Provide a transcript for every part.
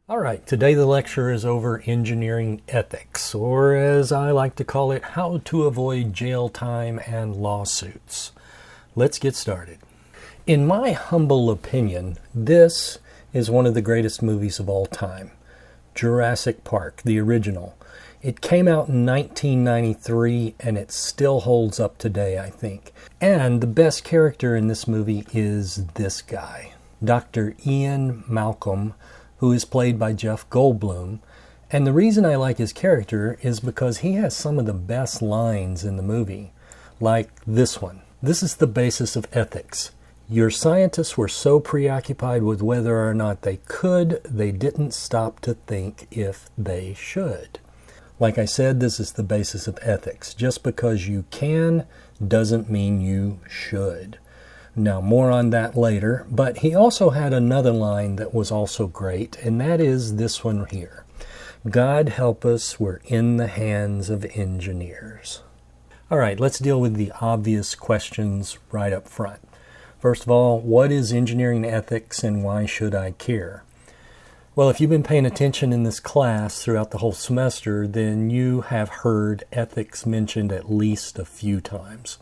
All right, today the lecture is over engineering ethics, or as I like to call it, how to avoid jail time and lawsuits. Let's get started. In my humble opinion, this is one of the greatest movies of all time. Jurassic Park, the original. It came out in 1993 and it still holds up today, I think. And the best character in this movie is this guy, Dr. Ian Malcolm, who is played by Jeff Goldblum. And the reason I like his character is because he has some of the best lines in the movie, like this one. This is the basis of ethics. Your scientists were so preoccupied with whether or not they could, they didn't stop to think if they should. Like I said, this is the basis of ethics. Just because you can doesn't mean you should. Now, more on that later, but he also had another line that was also great, and that is this one here. God help us, we're in the hands of engineers. All right, let's deal with the obvious questions right up front. First of all, what is engineering ethics and why should I care? Well, if you've been paying attention in this class throughout the whole semester, then you have heard ethics mentioned at least a few times.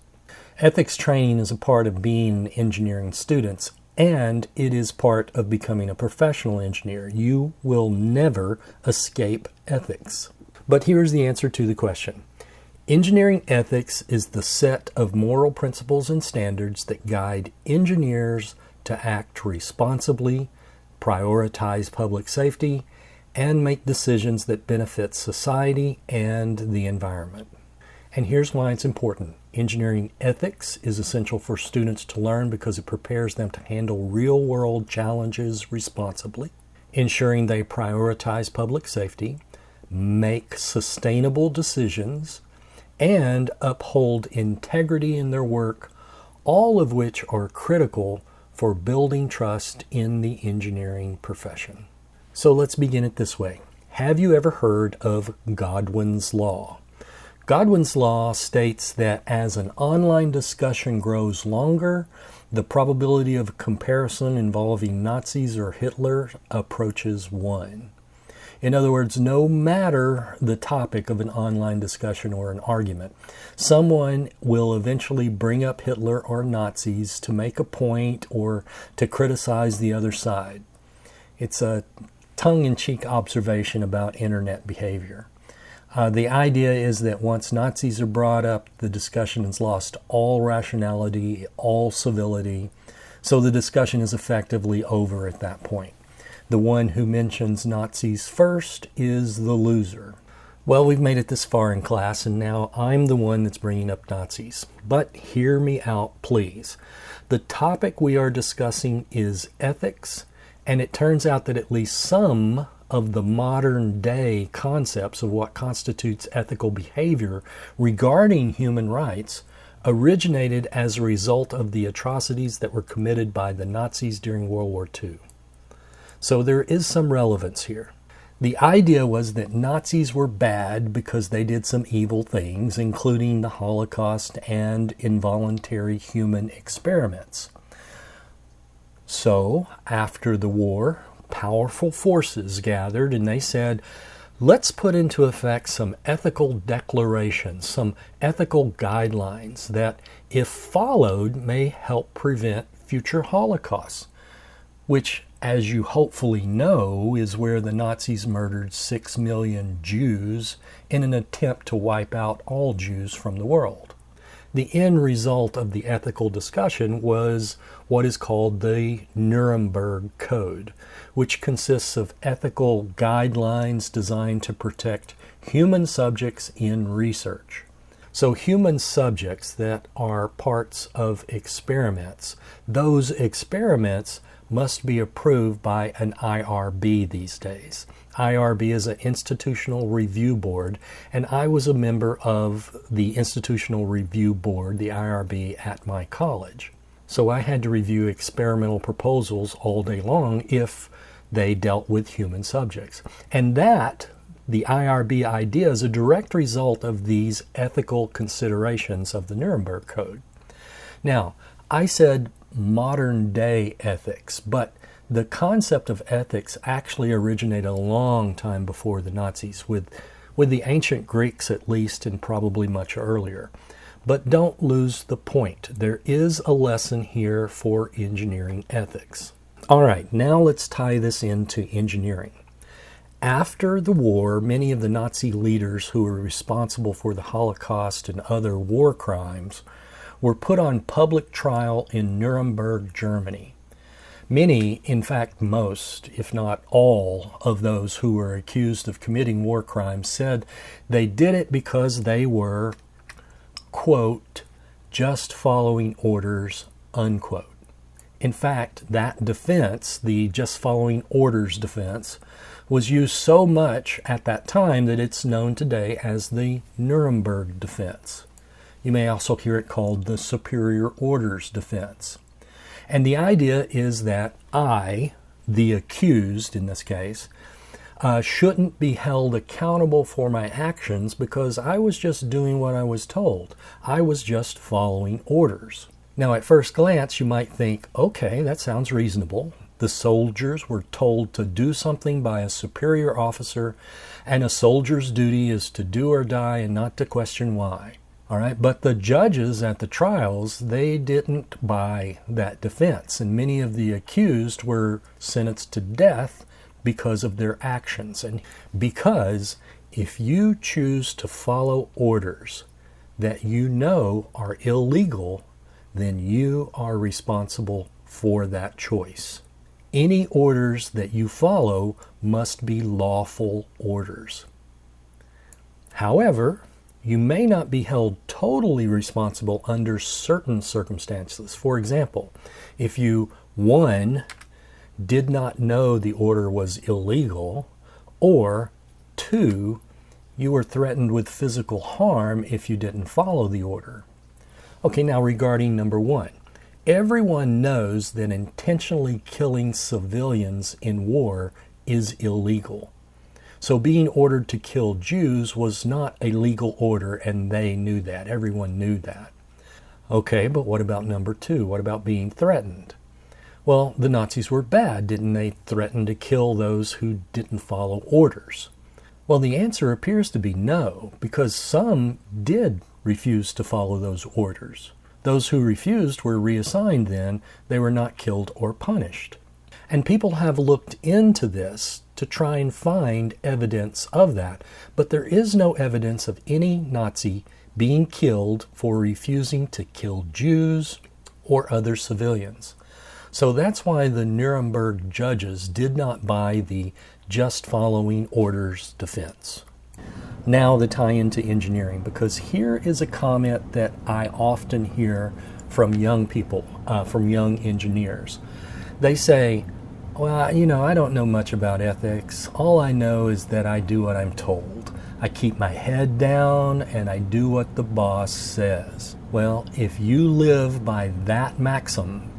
Ethics training is a part of being engineering students, and it is part of becoming a professional engineer. You will never escape ethics. But here's the answer to the question. Engineering ethics is the set of moral principles and standards that guide engineers to act responsibly, prioritize public safety, and make decisions that benefit society and the environment. And here's why it's important. Engineering ethics is essential for students to learn because it prepares them to handle real-world challenges responsibly, ensuring they prioritize public safety, make sustainable decisions, and uphold integrity in their work, all of which are critical for building trust in the engineering profession. So let's begin it this way. Have you ever heard of Godwin's Law? Godwin's Law states that as an online discussion grows longer, the probability of a comparison involving Nazis or Hitler approaches 1. In other words, no matter the topic of an online discussion or an argument, someone will eventually bring up Hitler or Nazis to make a point or to criticize the other side. It's a tongue-in-cheek observation about internet behavior. The idea is that once Nazis are brought up, the discussion has lost all rationality, all civility, so the discussion is effectively over at that point. The one who mentions Nazis first is the loser. Well, we've made it this far in class, and now I'm the one that's bringing up Nazis. But hear me out, please. The topic we are discussing is ethics, and it turns out that at least some of the modern day concepts of what constitutes ethical behavior regarding human rights originated as a result of the atrocities that were committed by the Nazis during World War II. So there is some relevance here. The idea was that Nazis were bad because they did some evil things, including the Holocaust and involuntary human experiments. So, after the war, powerful forces gathered and they said, let's put into effect some ethical declarations, some ethical guidelines that, if followed, may help prevent future Holocausts, which, as you hopefully know, is where the Nazis murdered 6 million Jews in an attempt to wipe out all Jews from the world. The end result of the ethical discussion was what is called the Nuremberg Code, which consists of ethical guidelines designed to protect human subjects in research. So human subjects that are parts of experiments, those experiments must be approved by an IRB these days. IRB is an institutional review board, and I was a member of the institutional review board, the IRB, at my college. So I had to review experimental proposals all day long if they dealt with human subjects. And that, the IRB idea, is a direct result of these ethical considerations of the Nuremberg Code. Now, I said modern day ethics, but The concept of ethics actually originated a long time before the Nazis, with the ancient Greeks at least, and probably much earlier. But don't lose the point. There is a lesson here for engineering ethics. All right, now let's tie this into engineering. After the war, many of the Nazi leaders who were responsible for the Holocaust and other war crimes were put on public trial in Nuremberg, Germany. Many, in fact most, if not all, of those who were accused of committing war crimes said they did it because they were, quote, just following orders, unquote. In fact, that defense, the just following orders defense, was used so much at that time that it's known today as the Nuremberg defense. You may also hear it called the superior orders defense. And the idea is that I, the accused in this case, shouldn't be held accountable for my actions because I was just doing what I was told. I was just following orders. Now, at first glance, you might think, okay, that sounds reasonable. The soldiers were told to do something by a superior officer, and a soldier's duty is to do or die and not to question why. All right, but the judges at the trials, they didn't buy that defense, and many of the accused were sentenced to death because of their actions. And because if you choose to follow orders that you know are illegal, then you are responsible for that choice. Any orders that you follow must be lawful orders. However, you may not be held totally responsible under certain circumstances. For example, if you, 1, did not know the order was illegal, or 2, you were threatened with physical harm if you didn't follow the order. Okay, now regarding number 1, everyone knows that intentionally killing civilians in war is illegal. So being ordered to kill Jews was not a legal order, and they knew that. Everyone knew that. Okay, but what about number 2? What about being threatened? Well, the Nazis were bad. Didn't they threaten to kill those who didn't follow orders? Well, the answer appears to be no, because some did refuse to follow those orders. Those who refused were reassigned then. They were not killed or punished. And people have looked into this to try and find evidence of that. But there is no evidence of any Nazi being killed for refusing to kill Jews or other civilians. So that's why the Nuremberg judges did not buy the just following orders defense. Now the tie-in to engineering, because here is a comment that I often hear from young people, from young engineers. They say, well, I don't know much about ethics. All I know is that I do what I'm told. I keep my head down and I do what the boss says. Well, if you live by that maxim,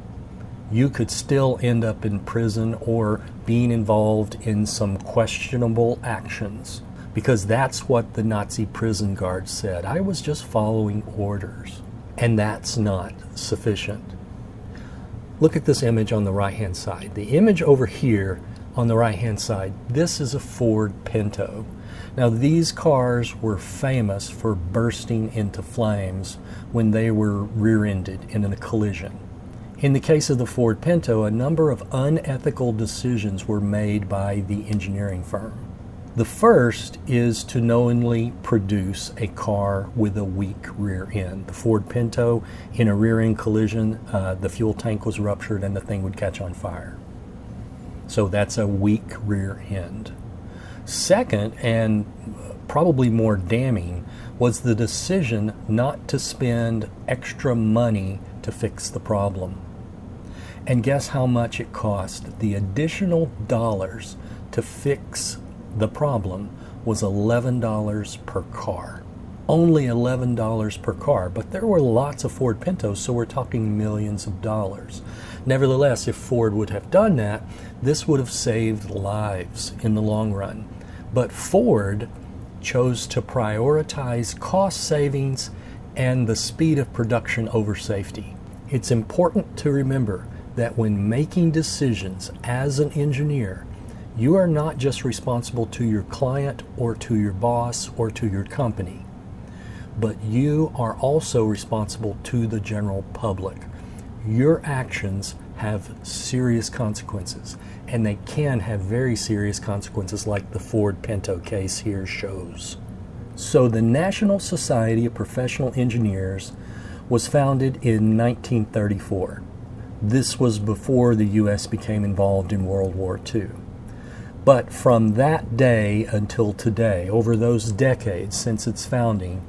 you could still end up in prison or being involved in some questionable actions. Because that's what the Nazi prison guards said. I was just following orders. And that's not sufficient. Look at this image on the right-hand side. The image over here on the right-hand side, this is a Ford Pinto. Now, these cars were famous for bursting into flames when they were rear-ended in a collision. In the case of the Ford Pinto, a number of unethical decisions were made by the engineering firm. The first is to knowingly produce a car with a weak rear end. The Ford Pinto, in a rear end collision, the fuel tank was ruptured and the thing would catch on fire. So that's a weak rear end. Second, and probably more damning, was the decision not to spend extra money to fix the problem. And guess how much it cost? The additional dollars to fix the problem was $11 per car. Only $11 per car, but there were lots of Ford Pintos, so we're talking millions of dollars. Nevertheless, if Ford would have done that, this would have saved lives in the long run. But Ford chose to prioritize cost savings and the speed of production over safety. It's important to remember that when making decisions as an engineer, you are not just responsible to your client or to your boss or to your company, but you are also responsible to the general public. Your actions have serious consequences, and they can have very serious consequences, like the Ford Pinto case here shows. So the National Society of Professional Engineers was founded in 1934. This was before the U.S. became involved in World War II. But from that day until today, over those decades since its founding,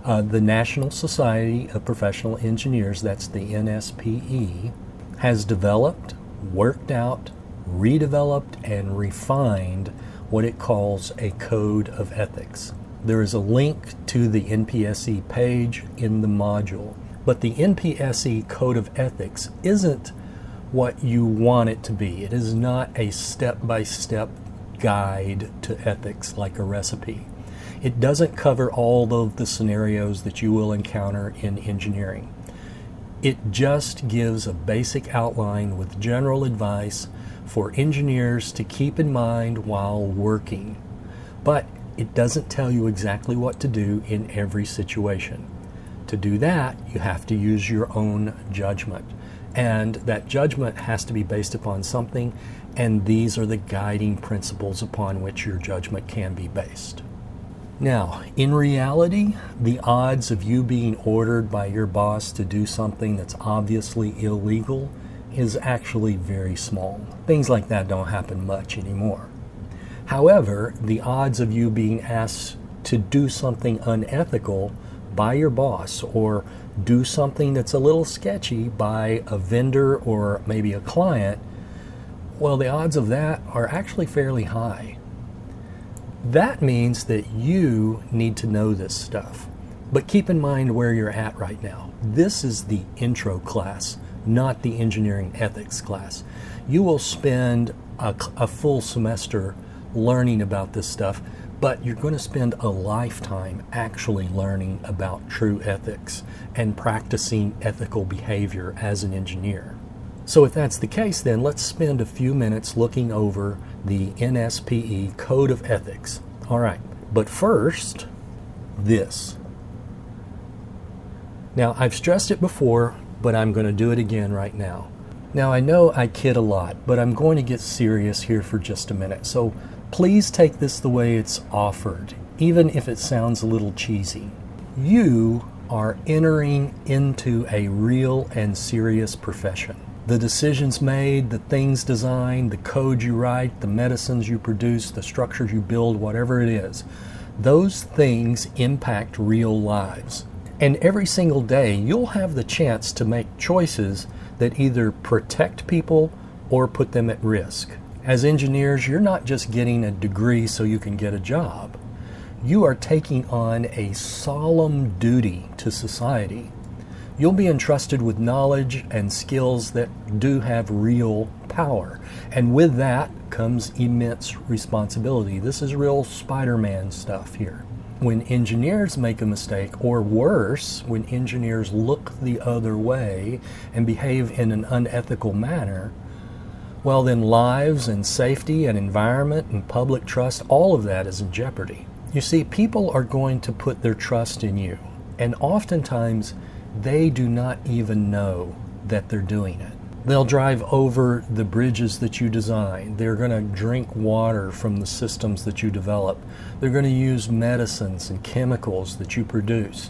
the National Society of Professional Engineers, that's the NSPE, has developed, worked out, redeveloped, and refined what it calls a code of ethics. There is a link to the NPSE page in the module, but the NPSE code of ethics isn't what you want it to be. It is not a step-by-step guide to ethics like a recipe. It doesn't cover all of the scenarios that you will encounter in engineering. It just gives a basic outline with general advice for engineers to keep in mind while working. But it doesn't tell you exactly what to do in every situation. To do that, you have to use your own judgment. And that judgment has to be based upon something, and these are the guiding principles upon which your judgment can be based. Now, in reality, the odds of you being ordered by your boss to do something that's obviously illegal is actually very small. Things like that don't happen much anymore. However, the odds of you being asked to do something unethical by your boss, or do something that's a little sketchy by a vendor or maybe a client, well, the odds of that are actually fairly high. That means that you need to know this stuff. But keep in mind where you're at right now. This is the intro class, not the engineering ethics class. You will spend a full semester learning about this stuff, but you're going to spend a lifetime actually learning about true ethics and practicing ethical behavior as an engineer. So if that's the case, then let's spend a few minutes looking over the NSPE Code of Ethics. All right, but first, this. Now, I've stressed it before, but I'm going to do it again right now. Now, I know I kid a lot, but I'm going to get serious here for just a minute. So please take this the way it's offered, even if it sounds a little cheesy. You are entering into a real and serious profession. The decisions made, the things designed, the code you write, the medicines you produce, the structures you build, whatever it is, those things impact real lives. And every single day, you'll have the chance to make choices that either protect people or put them at risk. As engineers, you're not just getting a degree so you can get a job. You are taking on a solemn duty to society. You'll be entrusted with knowledge and skills that do have real power. And with that comes immense responsibility. This is real Spider-Man stuff here. When engineers make a mistake, or worse, when engineers look the other way and behave in an unethical manner, well, then lives and safety and environment and public trust, all of that is in jeopardy. You see, people are going to put their trust in you, and oftentimes they do not even know that they're doing it. They'll drive over the bridges that you design. They're going to drink water from the systems that you develop. They're going to use medicines and chemicals that you produce.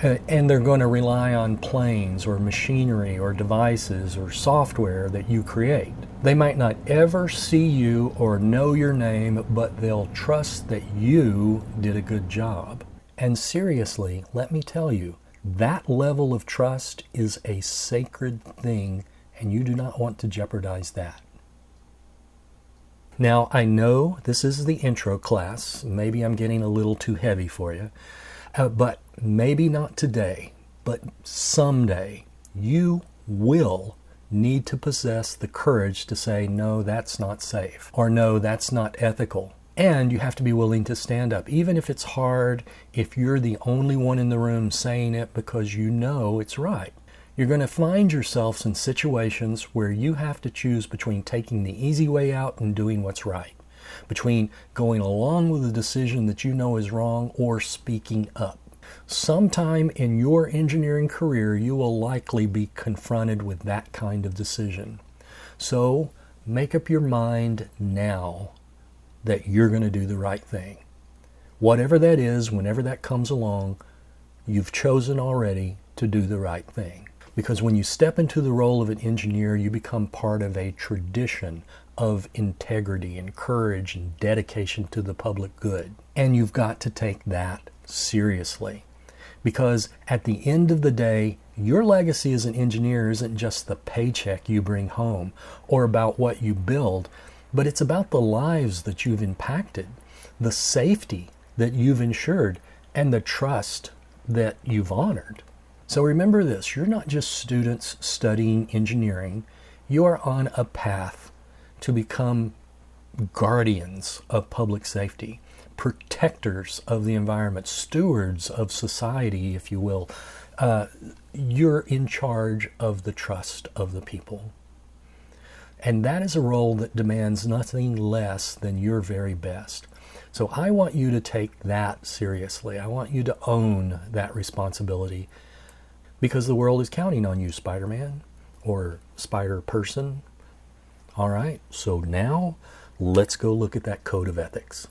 And they're going to rely on planes or machinery or devices or software that you create. They might not ever see you or know your name, but they'll trust that you did a good job. And seriously, let me tell you, that level of trust is a sacred thing, and you do not want to jeopardize that. Now, I know this is the intro class. Maybe I'm getting a little too heavy for you, but maybe not today, but someday you will need to possess the courage to say, no, that's not safe, or no, that's not ethical. And you have to be willing to stand up, even if it's hard, if you're the only one in the room saying it because you know it's right. You're going to find yourselves in situations where you have to choose between taking the easy way out and doing what's right, between going along with a decision that you know is wrong or speaking up. Sometime in your engineering career, you will likely be confronted with that kind of decision. So make up your mind now that you're going to do the right thing. Whatever that is, whenever that comes along, you've chosen already to do the right thing. Because when you step into the role of an engineer, you become part of a tradition of integrity and courage and dedication to the public good. And you've got to take that seriously. Because at the end of the day, your legacy as an engineer isn't just the paycheck you bring home or about what you build, but it's about the lives that you've impacted, the safety that you've ensured, and the trust that you've honored. So remember this, you're not just students studying engineering, you are on a path to become guardians of public safety, protectors of the environment, stewards of society, if you will. You're in charge of the trust of the people. And that is a role that demands nothing less than your very best. So I want you to take that seriously. I want you to own that responsibility because the world is counting on you, Spider-Man or Spider-Person. All right, so now let's go look at that Code of Ethics.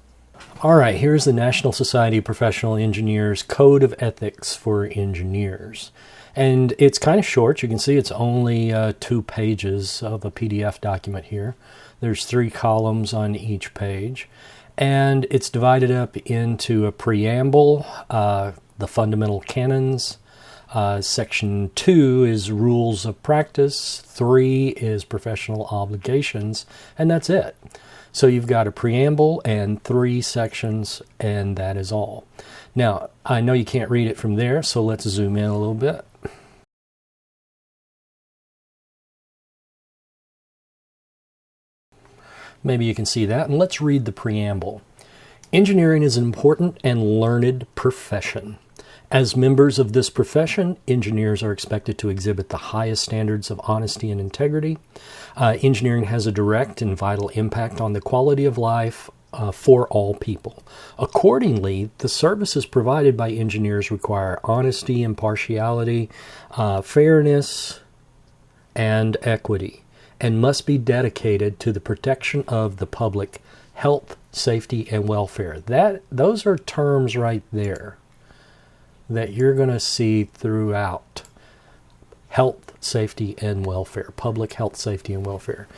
All right, here's the National Society of Professional Engineers Code of Ethics for Engineers. And it's kind of short. You can see it's only 2 pages of a PDF document here. There's 3 columns on each page. And it's divided up into a preamble, the fundamental canons. Section 2 is rules of practice. 3 is professional obligations. And that's it. So you've got a preamble and 3 sections, and that is all. Now, I know you can't read it from there, so let's zoom in a little bit. Maybe you can see that, and let's read the preamble. Engineering is an important and learned profession. As members of this profession, engineers are expected to exhibit the highest standards of honesty and integrity. Engineering has a direct and vital impact on the quality of life for all people. Accordingly, the services provided by engineers require honesty, impartiality, fairness, and equity, and must be dedicated to the protection of the public health, safety, and welfare. Those are terms right there that you're going to see throughout. Health, safety, and welfare. Public health, safety, and welfare.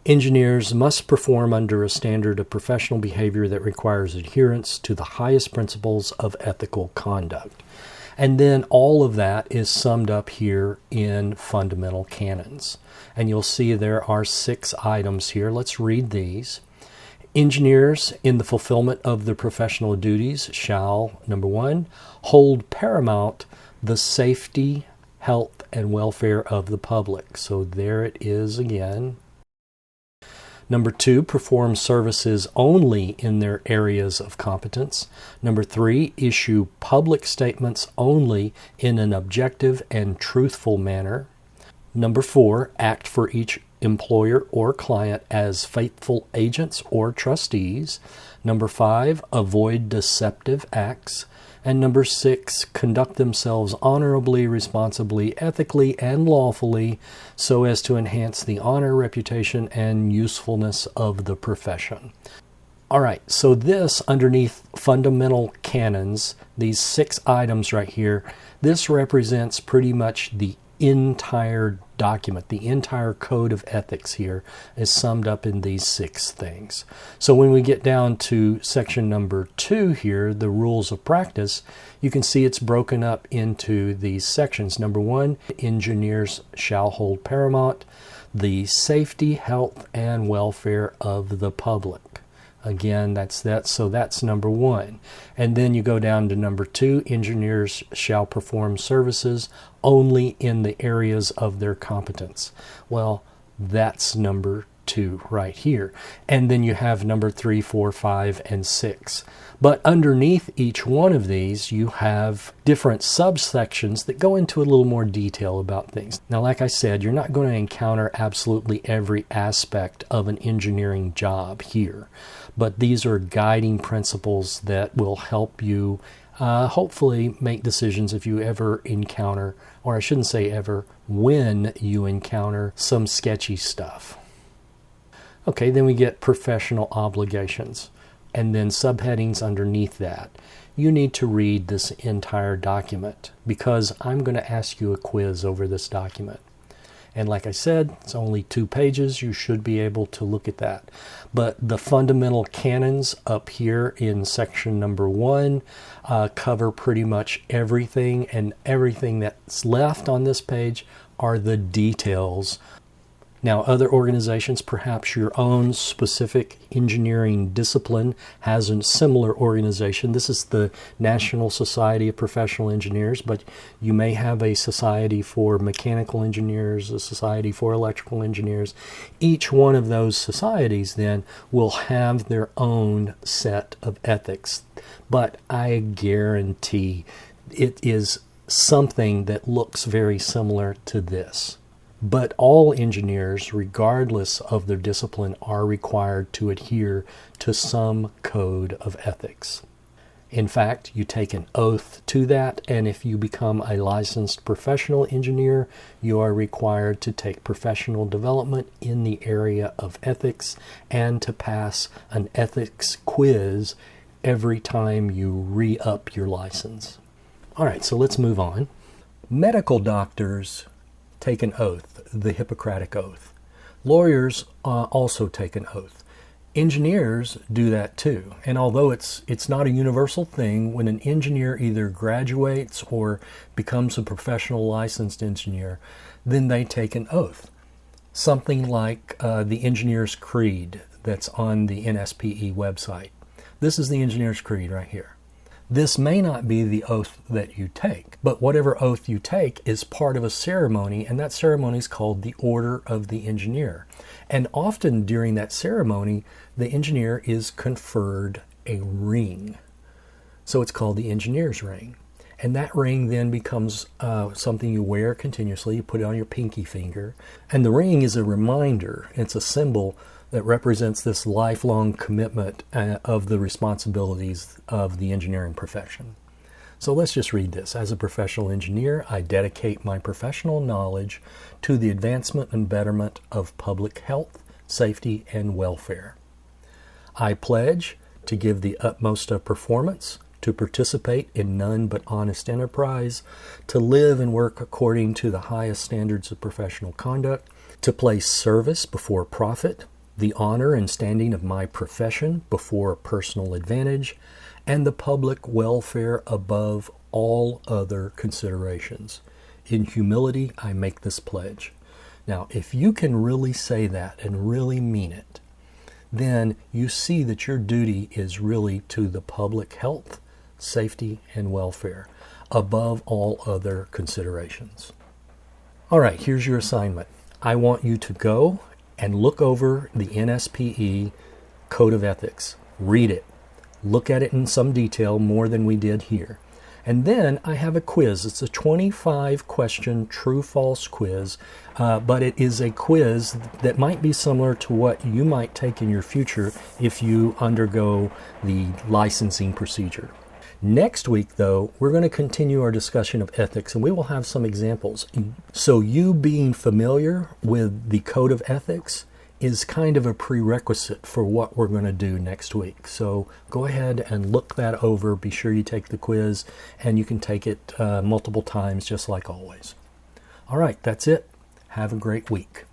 Engineers must perform under a standard of professional behavior that requires adherence to the highest principles of ethical conduct. And then all of that is summed up here in fundamental canons. And you'll see there are 6 items here. Let's read these. Engineers, in the fulfillment of their professional duties, shall, number 1, hold paramount the safety, health, and welfare of the public. So there it is again. Number 2, perform services only in their areas of competence. Number 3, issue public statements only in an objective and truthful manner. Number 4, act for each employer or client as faithful agents or trustees. Number 5, avoid deceptive acts. And number 6, conduct themselves honorably, responsibly, ethically, and lawfully so as to enhance the honor, reputation, and usefulness of the profession. All right, so this underneath fundamental canons, these 6 items right here, this represents pretty much the entire document. The entire code of ethics here is summed up in these 6 things. So when we get down to section number 2 here, the rules of practice, you can see it's broken up into these sections. Number 1, engineers shall hold paramount the safety, health, and welfare of the public. Again, that's that. So that's number 1. And then you go down to number 2, engineers shall perform services only in the areas of their competence. Well, that's number 2 right here. And then you have number 3, 4, 5, and 6. But underneath each one of these, you have different subsections that go into a little more detail about things. Now, like I said, you're not going to encounter absolutely every aspect of an engineering job here. But these are guiding principles that will help you hopefully make decisions if you ever encounter, or I shouldn't say ever, when you encounter some sketchy stuff. Okay, then we get professional obligations, and then subheadings underneath that. You need to read this entire document because I'm going to ask you a quiz over this document. And like I said, it's only 2 pages. You should be able to look at that. But the fundamental canons up here in section number 1 cover pretty much everything, and everything that's left on this page are the details. Now, other organizations, perhaps your own specific engineering discipline has a similar organization. This is the National Society of Professional Engineers, but you may have a society for mechanical engineers, a society for electrical engineers. Each one of those societies then will have their own set of ethics, but I guarantee it is something that looks very similar to this. But all engineers, regardless of their discipline, are required to adhere to some code of ethics. In fact, you take an oath to that, and if you become a licensed professional engineer, you are required to take professional development in the area of ethics and to pass an ethics quiz every time you re-up your license. All right, so let's move on. Medical doctors take an oath, the Hippocratic Oath. Lawyers also take an oath. Engineers do that too. And although it's not a universal thing, when an engineer either graduates or becomes a professional licensed engineer, then they take an oath. Something like the Engineer's Creed that's on the NSPE website. This is the Engineer's Creed right here. This may not be the oath that you take, but whatever oath you take is part of a ceremony, and that ceremony is called the Order of the Engineer. And often during that ceremony, the engineer is conferred a ring. So it's called the engineer's ring. And that ring then becomes something you wear continuously. You put it on your pinky finger. And the ring is a reminder. It's a symbol that represents this lifelong commitment of the responsibilities of the engineering profession. So let's just read this. As a professional engineer, I dedicate my professional knowledge to the advancement and betterment of public health, safety, and welfare. I pledge to give the utmost of performance, to participate in none but honest enterprise, to live and work according to the highest standards of professional conduct, to place service before profit, the honor and standing of my profession before personal advantage, and the public welfare above all other considerations. In humility, I make this pledge. Now, if you can really say that and really mean it, then you see that your duty is really to the public health, safety, and welfare above all other considerations. All right, here's your assignment. I want you to go and look over the NSPE Code of Ethics. Read it. Look at it in some detail, more than we did here. And then I have a quiz. It's a 25-question true-false quiz, but it is a quiz that might be similar to what you might take in your future if you undergo the licensing procedure. Next week, though, we're going to continue our discussion of ethics, and we will have some examples. So you being familiar with the Code of Ethics is kind of a prerequisite for what we're going to do next week. So go ahead and look that over. Be sure you take the quiz, and you can take it multiple times just like always. All right, that's it. Have a great week.